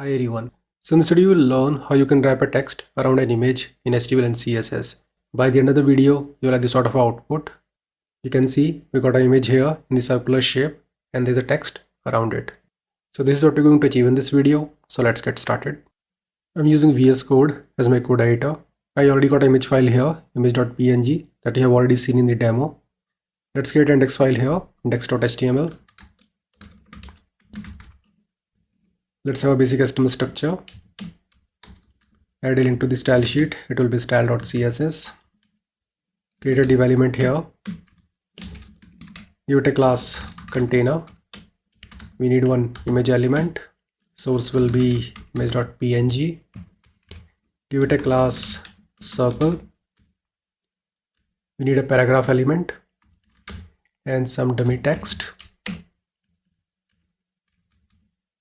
Hi everyone. So in this video, you will learn how you can wrap a text around an image in HTML and CSS. By the end of the video, you'll have this sort of output. You can see we got an image here in the circular shape and there's a text around it. So this is what we're going to achieve in this video. So let's get started. I'm using VS Code as my code editor. I already got an image file here, image.png, that you have already seen in the demo. Let's create an index file here, index.html. Let's have a basic HTML structure. Add a link to the style sheet. It will be style.css. Create a div element here. Give it a class container. We need one image element. Source will be image.png. Give it a class circle. We need a paragraph element and some dummy text.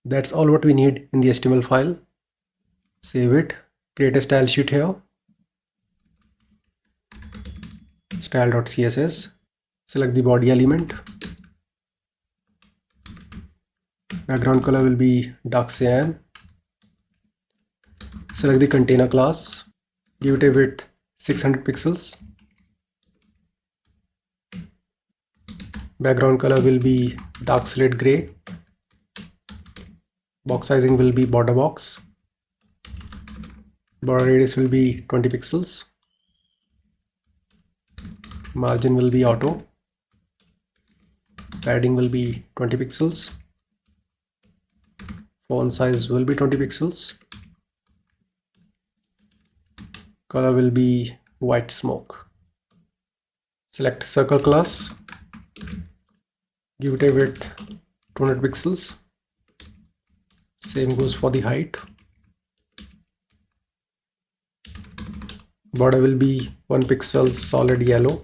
That's all what we need in the HTML file. Save it. Create a style sheet here. Style.css. Select the body element. Background color will be dark cyan. Select the container class. Give it a width 600 pixels. Background color will be dark slate gray. Box sizing will be border box. Border radius will be 20 pixels. Margin will be auto. Padding will be 20 pixels. Font size will be 20 pixels. Color will be white smoke. Select circle class. Give it a width 200 pixels. Same goes for the height. Border will be 1 pixel solid yellow.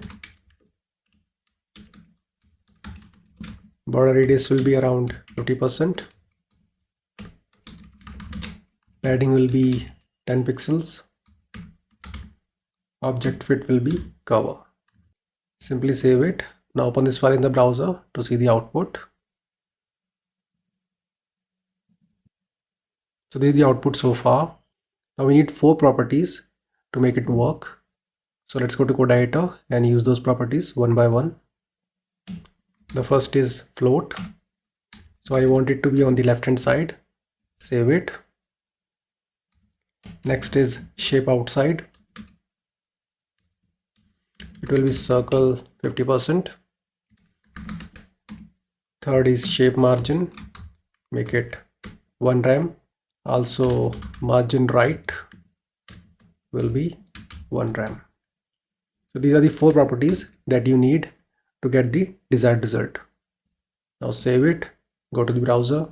Border radius will be around 50%. Padding will be 10 pixels. Object fit will be cover. Simply save it. Now open this file in the browser to see the output. So this is the output so far. Now we need 4 properties to make it work. So let's go to code editor and use those properties one by one. The first is float. So I want it to be on the left hand side. Save it. Next is shape outside. It will be circle 50%. Third is shape margin. Make it 1 rem. Also margin right will be 1 rem. So these are the 4 properties that you need to get the desired result. Now save it, go to the browser,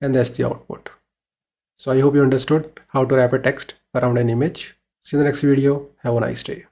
and that's the output. So I hope you understood how to wrap a text around an image. See you in the next video. Have a nice day.